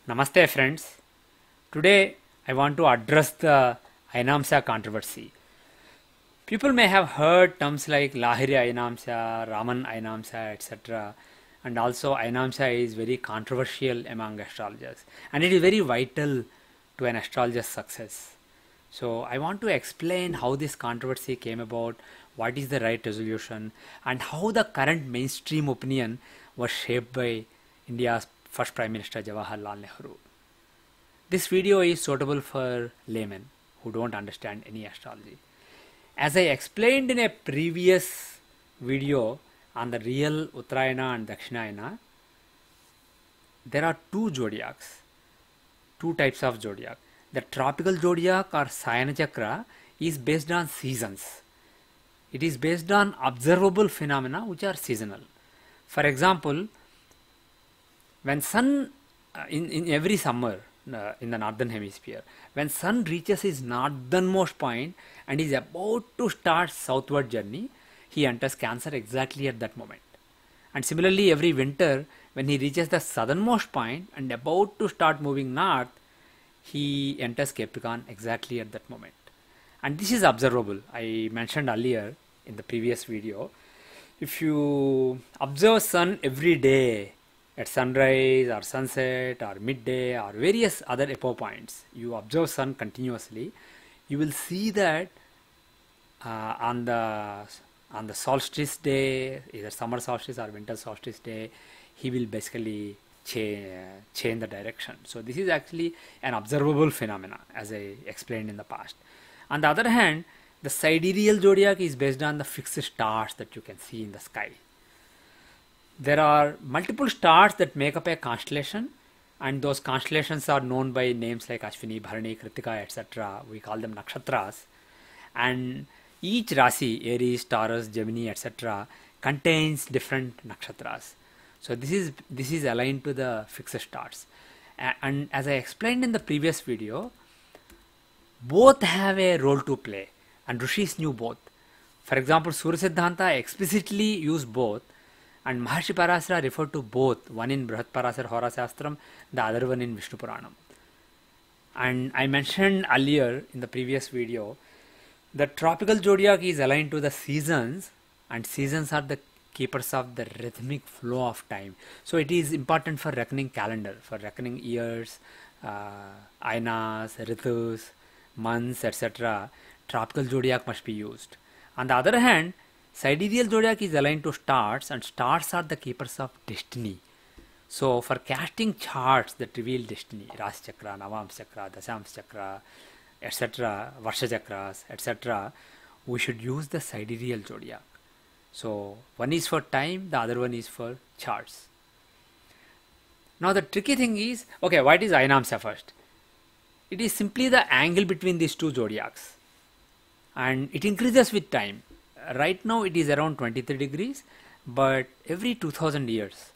Namaste friends. Today I want to address the Ayanamsa controversy. People may have heard terms like Lahiri Ayanamsa, Raman Ayanamsa, etc. And also Ayanamsa is very controversial among astrologers and it is very vital to an astrologer's success. So I want to explain how this controversy came about, what is the right resolution, and how the current mainstream opinion was shaped by India's first Prime Minister Jawaharlal Nehru. This video is suitable for laymen who don't understand any astrology. As I explained in a previous video on the real Uttarayana and Dakshinayana, there are two zodiacs, two types of zodiac. The tropical zodiac or Sayana Chakra is based on seasons. It is based on observable phenomena which are seasonal. For example, when sun in every summer in the northern hemisphere, when sun reaches his northernmost point and is about to start southward journey, he enters Cancer exactly at that moment. And similarly, every winter when he reaches the southernmost point and about to start moving north, he enters Capricorn exactly at that moment. And this is observable. I mentioned earlier in the previous video, if you observe sun every day at sunrise or sunset or midday or various other epoch points, you observe sun continuously, you will see that on the solstice day, either summer solstice or winter solstice day, he will basically change the direction. So this is actually an observable phenomena, as I explained in the past. On the other hand, the sidereal zodiac is based on the fixed stars that you can see in the sky. There are multiple stars that make up a constellation, and those constellations are known by names like Ashwini, Bharani, Kritika, etc. We call them nakshatras. And each Rasi, Aries, Taurus, Gemini, etc. contains different nakshatras. So this is aligned to the fixed stars. And as I explained in the previous video, both have a role to play, and Rishis knew both. For example, Surya Siddhanta explicitly used both, and Maharshi Parasara referred to both, one in Brihat Parasara Hora Shastram, the other one in Vishnu Puranam. And I mentioned earlier in the previous video, the tropical zodiac is aligned to the seasons, and seasons are the keepers of the rhythmic flow of time. So it is important for reckoning calendar, for reckoning years, ayanas, ritus, months, etc. Tropical zodiac must be used. On the other hand, sidereal zodiac is aligned to stars, and stars are the keepers of destiny. So for casting charts that reveal destiny, Rasi Chakra, Navams Chakra, Dasams Chakra, etc., Varsha Chakras, etc., we should use the sidereal zodiac. So one is for time, the other one is for charts. Now the tricky thing is, okay, what is Ayanamsa first? It is simply the angle between these two zodiacs, and it increases with time. Right now it is around 23 degrees, but every 2000 years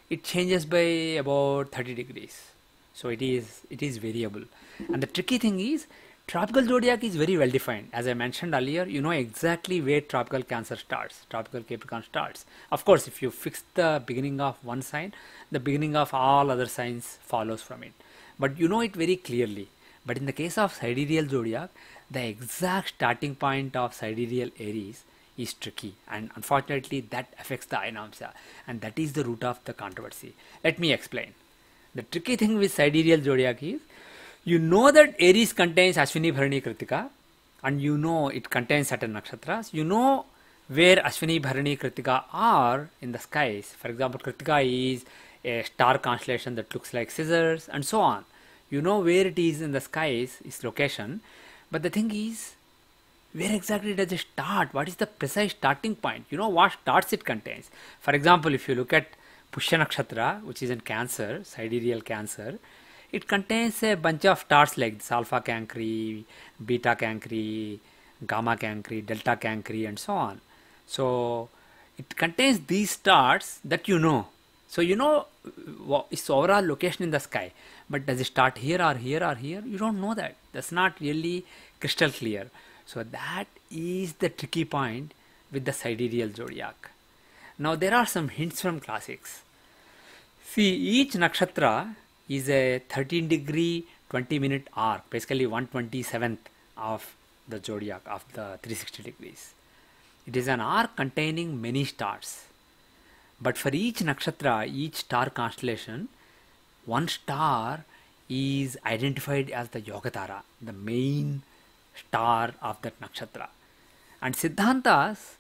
it changes by about 30 degrees. So it is variable. And the tricky thing is, tropical zodiac is very well defined. As I mentioned earlier, you know exactly where tropical Cancer starts, tropical Capricorn starts. Of course, if you fix the beginning of one sign, the beginning of all other signs follows from it. But you know it very clearly. But in the case of sidereal zodiac, the exact starting point of sidereal Aries is tricky, and unfortunately that affects the Ayanamsa, and that is the root of the controversy. Let me explain. The tricky thing with sidereal zodiac is, you know that Aries contains Ashwini, Bharani, Kritika, and you know it contains certain nakshatras. You know where Ashwini, Bharani, Kritika are in the skies. For example, Kritika is a star constellation that looks like scissors, and so on. You know where it is in the skies, its location, but the thing is, where exactly does it start? What is the precise starting point? You know what stars it contains. For example, if you look at Pushya Nakshatra, which is in Cancer, sidereal Cancer, it contains a bunch of stars like Alpha Cancri, Beta Cancri, Gamma Cancri, Delta Cancri, and so on. So it contains these stars that you know. So you know its overall location in the sky, but does it start here or here or here? You don't know that. That's not really crystal clear. So that is the tricky point with the sidereal zodiac. Now there are some hints from classics. See, each nakshatra is a 13 degree 20-minute arc, basically 1/27th of the zodiac of the 360 degrees. It is an arc containing many stars. But for each nakshatra, each star constellation, one star is identified as the Yogatara, the main star of that nakshatra. And Siddhantas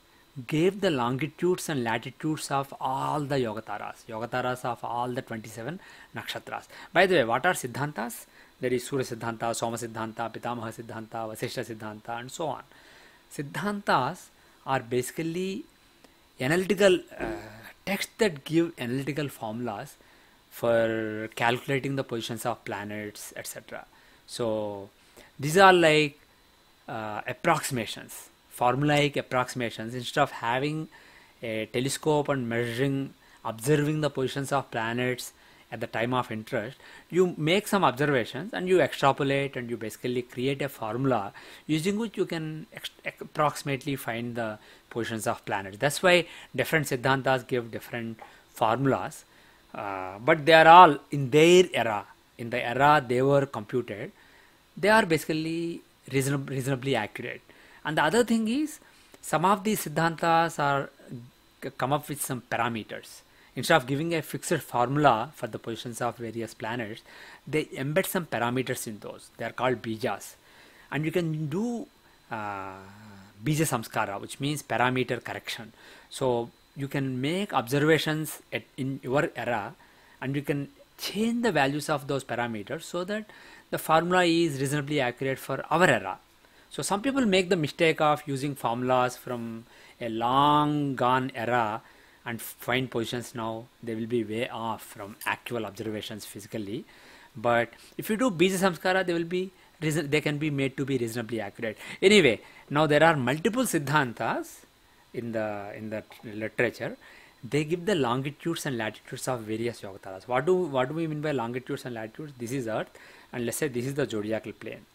gave the longitudes and latitudes of all the Yogataras of all the 27 nakshatras. By the way, what are Siddhantas? There is Surya Siddhanta, Soma Siddhanta, Pitamaha Siddhanta, Vasishtha Siddhanta, and so on. Siddhantas are basically analytical texts that give analytical formulas for calculating the positions of planets, etc. So these are like approximations, formulaic approximations. Instead of having a telescope and observing the positions of planets at the time of interest, you make some observations and you extrapolate and you basically create a formula using which you can approximately find the positions of planets. That's why different Siddhantas give different formulas, but they are all in their era. In the era they were computed, they are basically reasonably accurate. And the other thing is, some of these Siddhantas are come up with some parameters. Instead of giving a fixed formula for the positions of various planets, they embed some parameters in those. They are called bijas. And you can do bija samskara, which means parameter correction. So you can make observations in your era and you can change the values of those parameters so that the formula is reasonably accurate for our era. So some people make the mistake of using formulas from a long gone era and find positions now. They will be way off from actual observations physically. But if you do bija samskara, they can be made to be reasonably accurate. Anyway, now there are multiple siddhantas in the literature. They give the longitudes and latitudes of various yogataras. What do we mean by longitudes and latitudes? This is Earth, and let's say this is the zodiacal plane.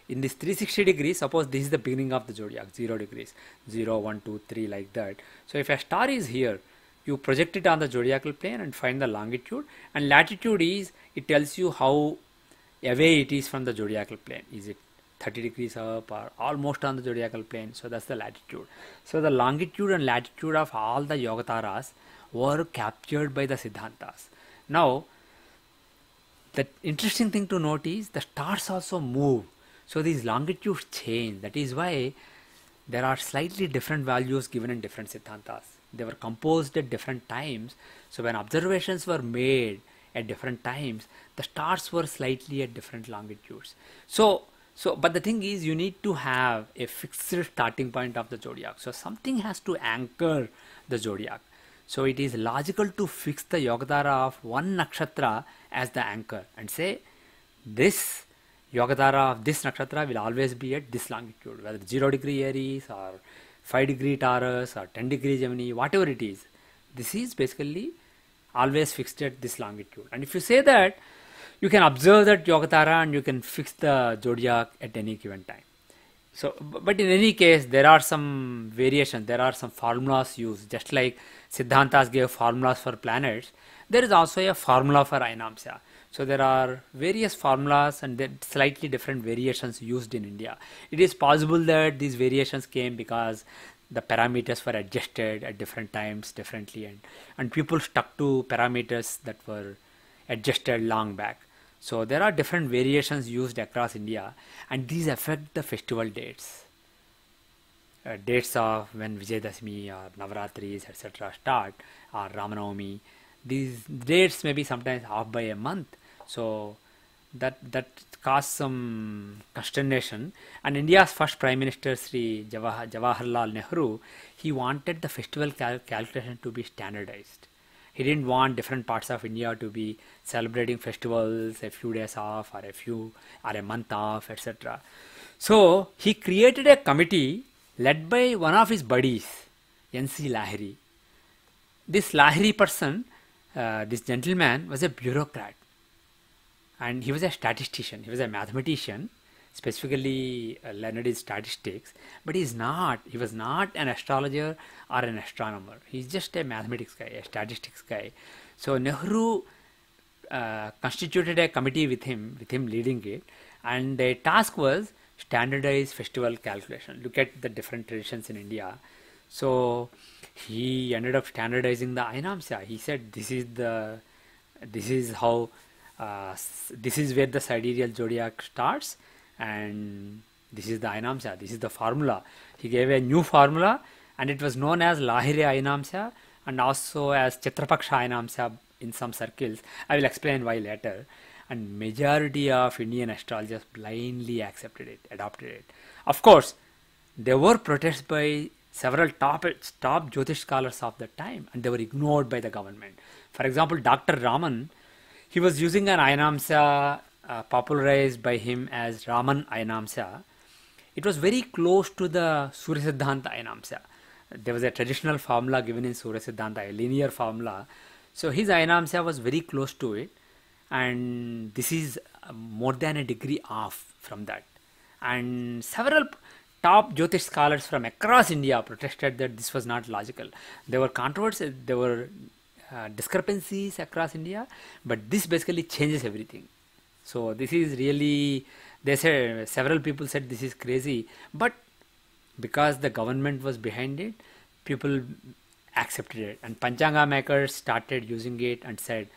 In this 360 degrees, suppose this is the beginning of the zodiac, 0 degrees, 0, 1, 2, 3, like that. So if a star is here, you project it on the zodiacal plane and find the longitude, and latitude is, it tells you how away it is from the zodiacal plane. Is it 30 degrees up or almost on the zodiacal plane? So that's the latitude. So the longitude and latitude of all the yogataras were captured by the siddhantas. Now, the interesting thing to note is the stars also move. So these longitudes change. That is why there are slightly different values given in different siddhantas. They were composed at different times. So when observations were made at different times, the stars were slightly at different longitudes. But the thing is, you need to have a fixed starting point of the zodiac. So something has to anchor the zodiac. So it is logical to fix the yogatara of one nakshatra as the anchor and say this yogatara of this nakshatra will always be at this longitude, whether 0 degree Aries or 5 degree Taurus or 10 degree Gemini, whatever it is. This is basically always fixed at this longitude. And if you say that, you can observe that yogatara and you can fix the zodiac at any given time. So, but in any case, there are some variations, there are some formulas used. Just like Siddhantas gave formulas for planets, there is also a formula for Ayanamsa. So there are various formulas and slightly different variations used in India. It is possible that these variations came because the parameters were adjusted at different times differently, and people stuck to parameters that were adjusted long back. So there are different variations used across India, and these affect the festival dates. Dates of when Vijayadashmi or Navaratris etc. start, or Ramanavami. These dates may be sometimes off by a month. So that caused some consternation. And India's first Prime Minister, Sri Jawaharlal Nehru, he wanted the festival calculation to be standardized. He didn't want different parts of India to be celebrating festivals a few days off or a month off, etc. So he created a committee led by one of his buddies, N.C. Lahiri. This Lahiri person, this gentleman, was a bureaucrat, and he was a statistician. He was a mathematician, specifically learned in statistics, but he was not an astrologer or an astronomer. He's just a mathematics guy, a statistics guy. So Nehru constituted a committee with him leading it, and the task was standardized festival calculation. Look at the different traditions in India. So he ended up standardizing the Ayanamsa. He said this is how this is where the sidereal zodiac starts, and this is the Ayanamsa, this is the formula. He gave a new formula, and it was known as Lahiri Ayanamsa and also as Pushya-paksha Ayanamsa in some circles. I will explain why later. And majority of Indian astrologers blindly accepted it, adopted it. Of course, there were protests by several top Jyotish scholars of the time, and they were ignored by the government. For example, Dr. Raman, he was using an Ayanamsa popularized by him as Raman Ayanamsa. It was very close to the Surya Siddhanta Ayanamsa. There was a traditional formula given in Surya Siddhanta, a linear formula. So his Ayanamsa was very close to it, and this is more than a degree off from that. And several top Jyotish scholars from across India protested that this was not logical. There were controversies, there were discrepancies across India, but this basically changes everything. So this is really, they said, several people said this is crazy, but because the government was behind it, people accepted it, and Panchanga makers started using it and said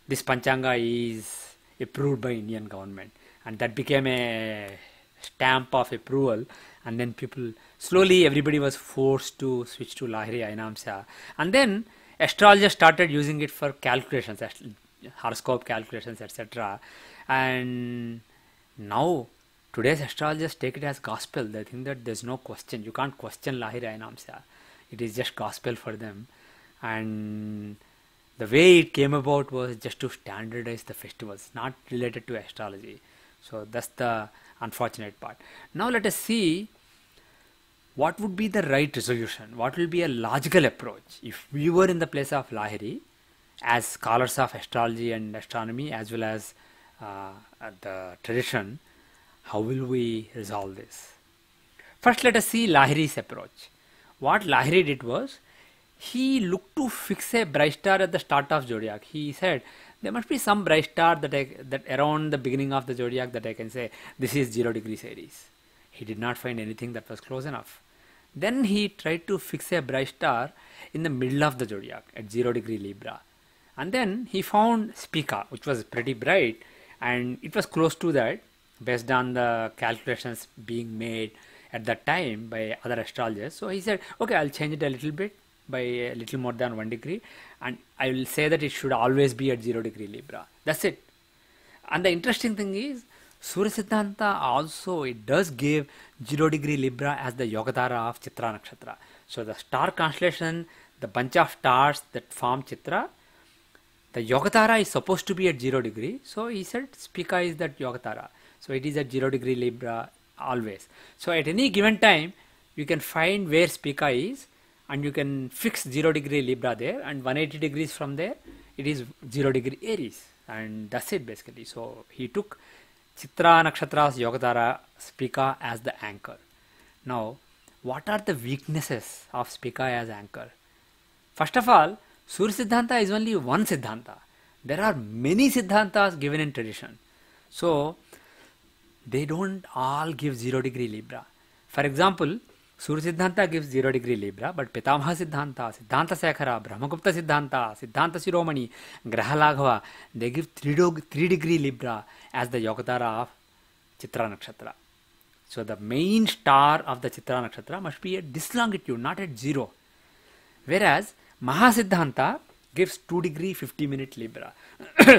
this Panchanga is approved by Indian government, and that became a stamp of approval. And then people, slowly everybody was forced to switch to Lahiri Ayanamsa, and then astrologers started using it for calculations, horoscope calculations, etc. And now today's astrologers take it as gospel. They think that there's no question, you can't question Lahiri Ayanamsa, it is just gospel for them. And the way it came about was just to standardize the festivals, not related to astrology. So that's the unfortunate part. Now let us see what would be the right resolution, what will be a logical approach if we were in the place of Lahiri as scholars of astrology and astronomy as well as the tradition. How will we resolve this? First, let us see Lahiri's approach. What Lahiri did was, he looked to fix a bright star at the start of zodiac. He said there must be some bright star that around the beginning of the zodiac that I can say this is 0 degrees Aries. He did not find anything that was close enough. Then he tried to fix a bright star in the middle of the zodiac at 0 degree Libra. And then he found Spica, which was pretty bright, and it was close to that based on the calculations being made at that time by other astrologers. So he said, okay, I'll change it a little bit by a little more than 1 degree, and I will say that it should always be at 0 degree Libra. That's it. And the interesting thing is, Surya Siddhanta also, it does give 0 degree Libra as the Yogatara of Chitra Nakshatra. So the star constellation, the bunch of stars that form Chitra, the Yogatara is supposed to be at 0 degree. So he said Spica is that Yogatara. So it is at 0 degree Libra always. So at any given time, you can find where Spica is, and you can fix 0 degree Libra there, and 180 degrees from there, it is 0 degree Aries. And that's it basically. So he took Chitra Nakshatra's Yogatara Spica as the anchor. Now, what are the weaknesses of Spica as anchor? First of all, Surya Siddhanta is only one Siddhanta. There are many Siddhantas given in tradition. So, they don't all give 0 degree Libra. For example, Surya Siddhanta gives 0 degree Libra, but Pitamaha Siddhanta, Siddhanta Sekhara, Brahmagupta Siddhanta, Siddhanta Shiromani, Graha Laghava, they give 3 degree Libra as the Yogatara of Chitra Nakshatra. So the main star of the Chitra Nakshatra must be at this longitude, not at 0. Whereas Mahasiddhanta gives 2 degree 50-minute Libra.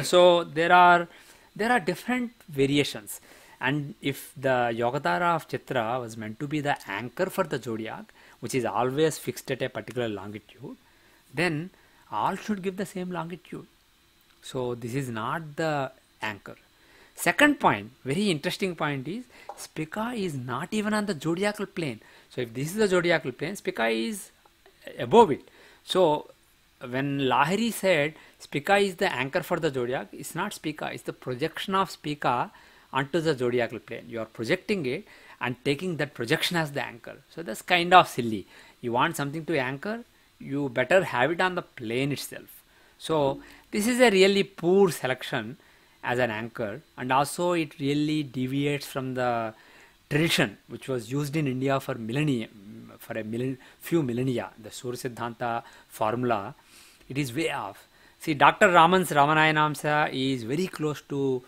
So there are different variations. And if the Yogatara of Chitra was meant to be the anchor for the zodiac, which is always fixed at a particular longitude, then all should give the same longitude. So this is not the anchor. Second point, very interesting point is, Spica is not even on the zodiacal plane. So if this is the zodiacal plane, Spica is above it. So when Lahiri said Spica is the anchor for the zodiac, it's not Spica, it's the projection of Spica onto the zodiacal plane. You are projecting it and taking that projection as the anchor. So that's kind of silly. You want something to anchor, you better have it on the plane itself. So This is a really poor selection as an anchor, and also it really deviates from the tradition which was used in India for millennia, for few millennia. The Surya Siddhanta formula, it is way off. See, Dr. Raman's Ramanayanamsa is very close to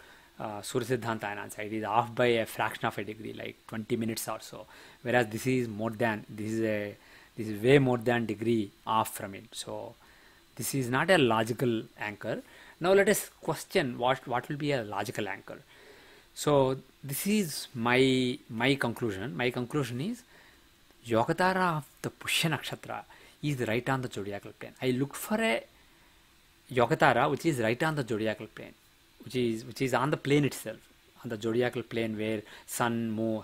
Surya Siddhanta Ayanamsa. It is off by a fraction of a degree, like 20 minutes or so. Whereas this is way more than degree off from it. So this is not a logical anchor. Now let us question what will be a logical anchor. So this is my conclusion. My conclusion is Yogatara of the Pushya Nakshatra is right on the zodiacal plane. I looked for a Yogatara which is right on the zodiacal plane, which is on the plane itself, on the zodiacal plane where sun, moon,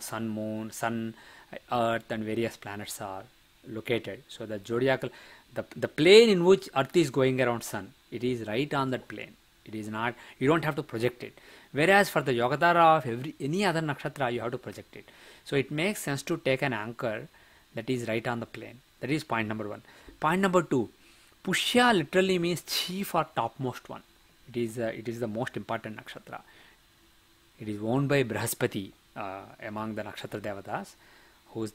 earth and various planets are located. So the zodiacal, the plane in which earth is going around sun, it is right on that plane. It is not, you don't have to project it. Whereas for the Yogatara of any other nakshatra, you have to project it. So it makes sense to take an anchor that is right on the plane. That is point number 1. Point number 2, Pushya literally means chief or topmost one. It is the most important nakshatra. It is owned by Brihaspati among the nakshatra devatas, who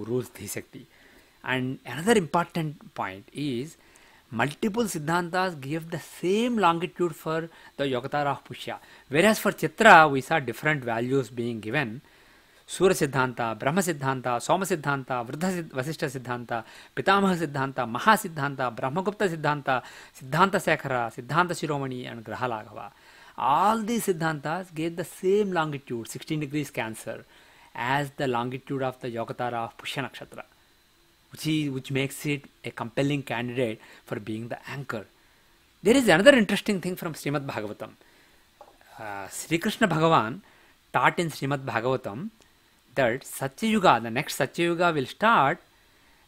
rules Dhisakti. And another important point is multiple siddhantas give the same longitude for the Yogatara of Pushya. Whereas for Chitra, we saw different values being given. Surya Siddhanta, Brahma Siddhanta, Soma Siddhanta, Vruddha Vasishta Siddhanta, Pitamaha Siddhanta, Maha Siddhanta, Brahmagupta Siddhanta, Siddhanta Sekhara, Siddhanta Shiromani and Graha Laghava. All these Siddhantas gave the same longitude, 16 degrees Cancer, as the longitude of the Yogatara of Pushya Nakshatra, which makes it a compelling candidate for being the anchor. There is another interesting thing from Srimad Bhagavatam. Sri Krishna Bhagavan taught in Srimad Bhagavatam that Satyayuga, the next Satyayuga will start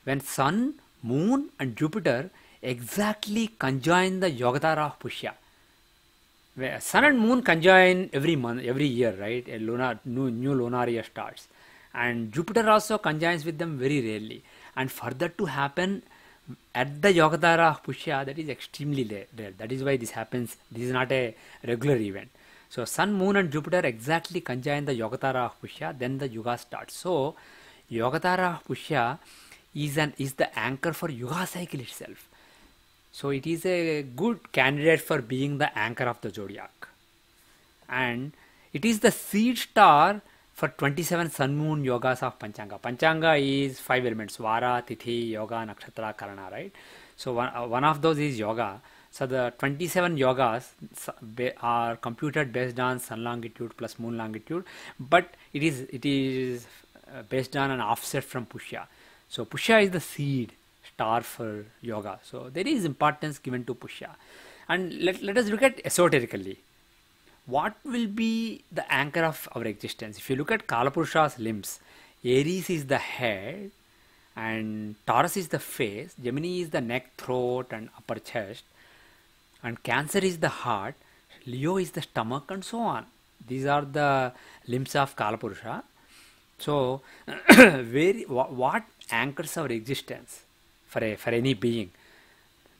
when Sun, Moon and Jupiter exactly conjoin the Yogatara of Pushya. Where Sun and Moon conjoin every month, every year, right? A new lunar year starts. And Jupiter also conjoins with them very rarely. And for that to happen at the Yogatara of Pushya, that is extremely rare. That is why this happens. This is not a regular event. So Sun, Moon and Jupiter exactly conjoin the Yogatara of Pushya, then the Yuga starts. So Yogatara of Pushya is the anchor for Yuga cycle itself. So it is a good candidate for being the anchor of the zodiac. And it is the seed star for 27 Sun Moon yogas of Panchanga. Panchanga is 5 elements: Vara, Tithi, Yoga, Nakshatra, Karana, right? So one of those is Yoga. So the 27 yogas are computed based on sun longitude plus moon longitude, but it is based on an offset from Pushya. So Pushya is the seed star for yoga. So there is importance given to Pushya. And let us look at esoterically. What will be the anchor of our existence? If you look at Kalapurusha's limbs, Aries is the head and Taurus is the face, Gemini is the neck, throat and upper chest, and Cancer is the heart, Leo is the stomach and so on. These are the limbs of Kalapurusha. So what anchors our existence for any being?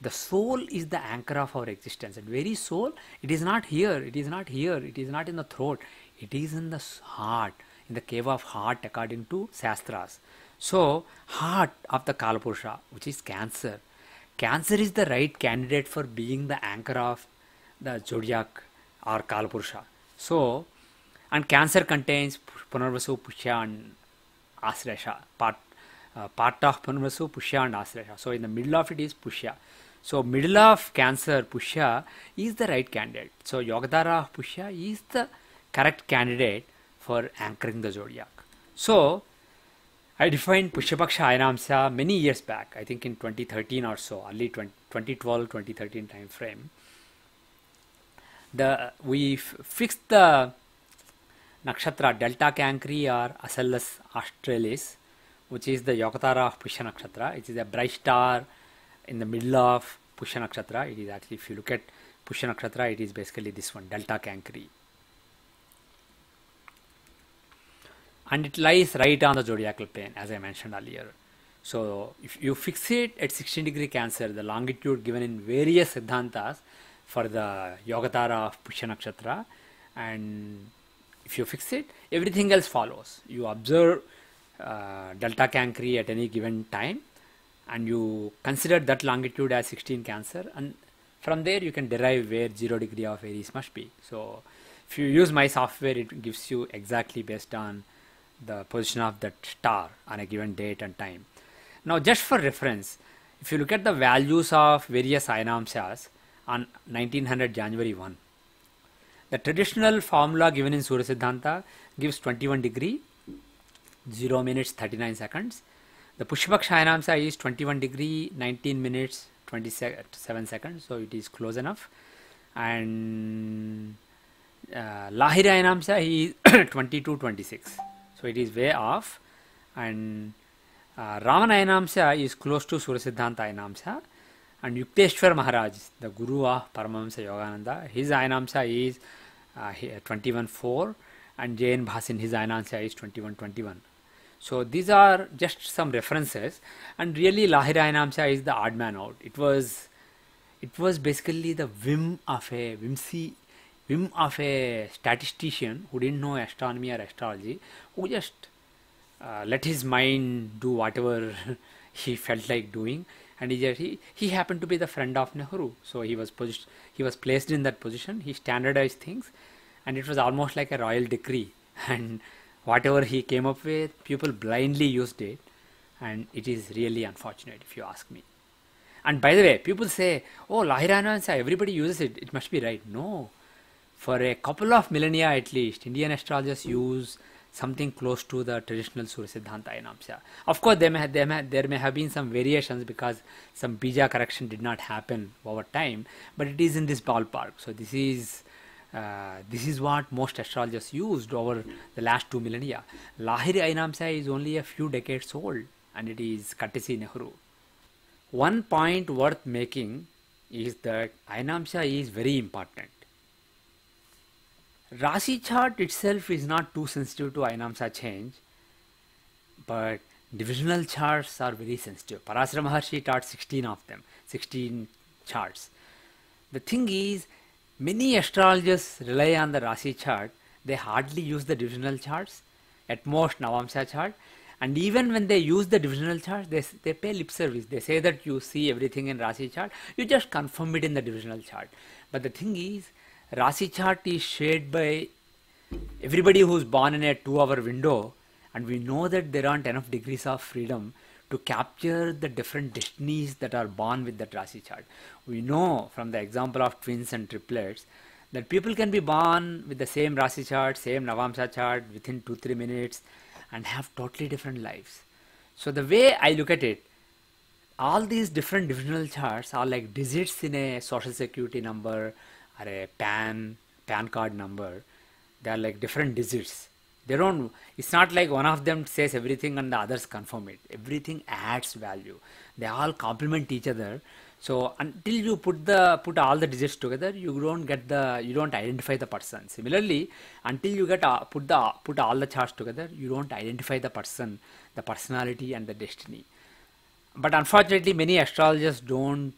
The soul is the anchor of our existence. And very soul, it is not here, it is not here, it is not in the throat, it is in the heart, in the cave of heart according to Shastras. So heart of the Kalapurusha, which is Cancer. Cancer is the right candidate for being the anchor of the zodiac or Kalapurusha. So, and Cancer contains Punarvasu, Pushya and Aslesha, part of Punarvasu, Pushya and Aslesha. So in the middle of it is Pushya. So middle of Cancer, Pushya is the right candidate. So Yogatara of Pushya is the correct candidate for anchoring the zodiac. So I defined Pushya-paksha Ayanamsa many years back, I think in 2013 or so, early 2012, 2013 time frame. We fixed the nakshatra Delta Cancri or Asellus Australis, which is the Yogatara of Pushya Nakshatra. It is a bright star in the middle of Pushya Nakshatra. It is actually, if you look at Pushya Nakshatra, it is basically this one, Delta Cancri. And it lies right on the zodiacal plane, as I mentioned earlier. So if you fix it at 16 degree Cancer, the longitude given in various siddhantas, for the Yogatara of Pushya Nakshatra, and if you fix it, everything else follows. You observe delta Cancri at any given time, and you consider that longitude as 16 Cancer, and from there you can derive where 0 degree of Aries must be. So if you use my software, it gives you exactly based on the position of that star on a given date and time. Now, just for reference, if you look at the values of various Ayanamsas on 1900 January 1, the traditional formula given in Surya Siddhanta gives 21 degree, 0 minutes 39 seconds. The Pushya-paksha Ayanamsa is 21 degree, 19 minutes 27 seconds, so it is close enough. And Lahiri Ayanamsa is 22:26, so it is way off. And Raman Ayanamsa is close to Surya Siddhanta Ayanamsa. And Yukteswar Maharaj, the Guru of Paramahamsa Yogananda, his Ayanamsa is 21:4, and J.N. Bhasin, his Ayanamsa is 21:21. So these are just some references, and really Lahiri Ayanamsa is the odd man out. It was basically the whim of a statistician who didn't know astronomy or astrology, who just let his mind do whatever he felt like doing, and he happened to be the friend of Nehru, so he was placed in that position. He standardized things, and it was almost like a royal decree, and whatever he came up with, people blindly used it, and it is really unfortunate if you ask me. And by the way, people say, oh, Lahiri Ayanamsa, everybody uses it, it must be right. No. For a couple of millennia at least, Indian astrologers use something close to the traditional Surya Siddhanta Ayanamsa. Of course, there may have been some variations because some bija correction did not happen over time, but it is in this ballpark. So this is what most astrologers used over the last 2 millennia. Lahiri Ayanamsa is only a few decades old, and it is courtesy Nehru. One point worth making is that Ayanamsa is very important. Rasi chart itself is not too sensitive to Ayanamsa change, but divisional charts are very sensitive. Parasara Maharshi taught 16 of them, 16 charts. The thing is, many astrologers rely on the Rasi chart. They hardly use the divisional charts, at most Navamsa chart. And even when they use the divisional chart, they pay lip service. They say that you see everything in Rasi chart, you just confirm it in the divisional chart. But the thing is, Rasi chart is shared by everybody who's born in a 2-hour window, and we know that there aren't enough degrees of freedom to capture the different destinies that are born with that Rasi chart. We know from the example of twins and triplets that people can be born with the same Rasi chart, same Navamsa chart within 2-3 minutes and have totally different lives. So the way I look at it, all these different divisional charts are like digits in a social security number or a PAN card number. They are like different digits. It's not like one of them says everything and the others confirm it. Everything adds value. They all complement each other. So until you put all the digits together, you don't identify the person. Similarly, until you put all the charts together, you don't identify the person, the personality and the destiny. But unfortunately, many astrologers don't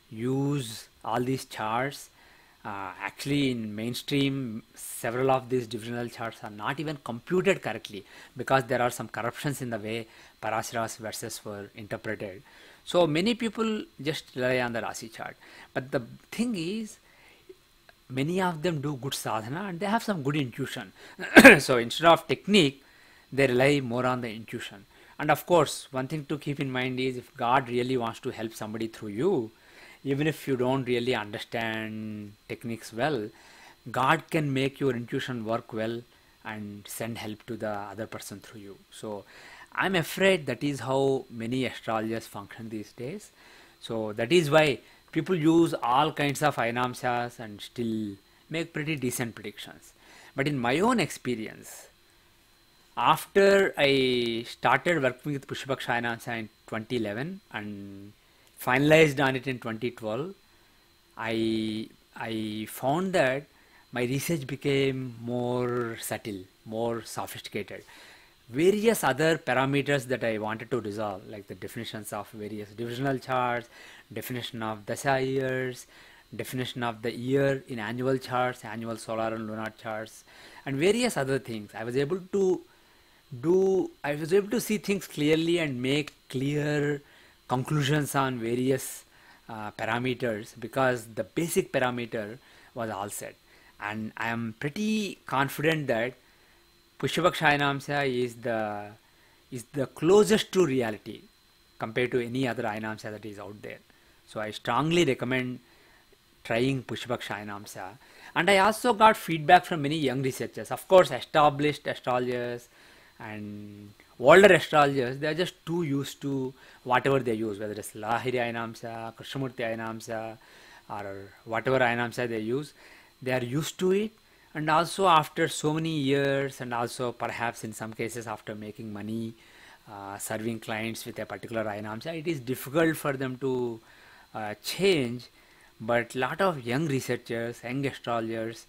use all these charts. Actually, in mainstream, several of these divisional charts are not even computed correctly because there are some corruptions in the way Parasara's verses were interpreted. So many people just rely on the Rasi chart. But the thing is, many of them do good sadhana and they have some good intuition. So instead of technique, they rely more on the intuition. And of course, one thing to keep in mind is if God really wants to help somebody through you, even if you don't really understand techniques well, God can make your intuition work well and send help to the other person through you. So I'm afraid that is how many astrologers function these days. So that is why people use all kinds of Ayanamsas and still make pretty decent predictions. But in my own experience, after I started working with Pushya-paksha Ayanamsa in 2011 and finalized on it in 2012, I found that my research became more subtle, more sophisticated. Various other parameters that I wanted to resolve, like the definitions of various divisional charts, definition of dasha years, definition of the year in annual charts, annual solar and lunar charts, and various other things. I was able to see things clearly and make clear conclusions on various parameters, because the basic parameter was all set. And I am pretty confident that Pushya-paksha Ayanamsa is the closest to reality compared to any other Ayanamsa that is out there. So I strongly recommend trying Pushya-paksha Ayanamsa. And I also got feedback from many young researchers. Of course, established astrologers and older astrologers, they are just too used to whatever they use, whether it's Lahiri Ayanamsa, Krishnamurti Ayanamsa, or whatever Ayanamsa they use. They are used to it. And also after so many years, and also perhaps in some cases after making money, serving clients with a particular Ayanamsa, it is difficult for them to change. But a lot of young researchers, young astrologers,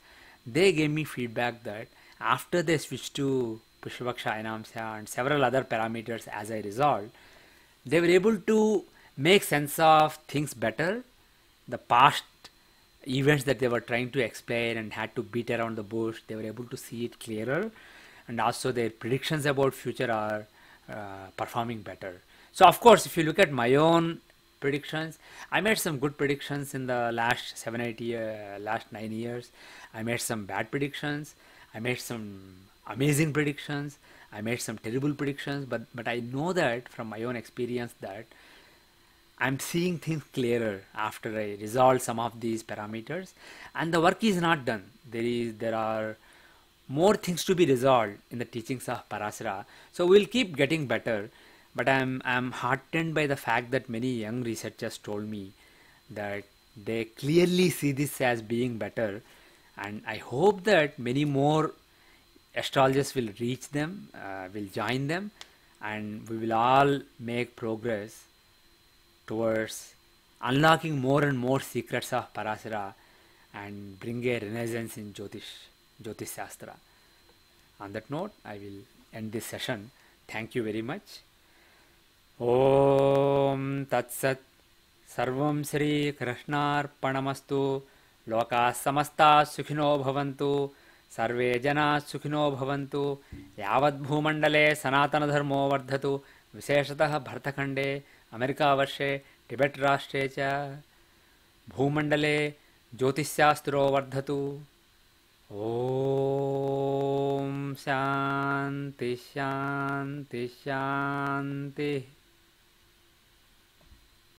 they gave me feedback that after they switched to Pushya-paksha Ayanamsa and several other parameters as I resolved, they were able to make sense of things better. The past events that they were trying to explain and had to beat around the bush, they were able to see it clearer, and also their predictions about future are performing better. So of course, if you look at my own predictions, I made some good predictions in the last 9 years. I made some bad predictions. I made some amazing predictions. I made some terrible predictions. But I know that from my own experience that I'm seeing things clearer after I resolve some of these parameters, and the work is not done. There are more things to be resolved in the teachings of Parasara. So we'll keep getting better. But I'm heartened by the fact that many young researchers told me that they clearly see this as being better, and I hope that many more astrologers will reach them, will join them, and we will all make progress towards unlocking more and more secrets of Parasara and bring a renaissance in Jyotish Shastra. On that note, I will end this session. Thank you very much. Om Tat Sat Sarvam Shri Krishnarpanamastu. Loka Samasta Sukhino Bhavantu. Sarve Jana Sukhino Bhavantu. Yavad Bhumandale Sanatana Dharmo Vardhatu. Visheshatah Bhartakhande Amerika Varshe Tibet Rashtre Cha Bhumandale Jyotish-shastro Vardhatu. Om Shanti Shanti Shanti.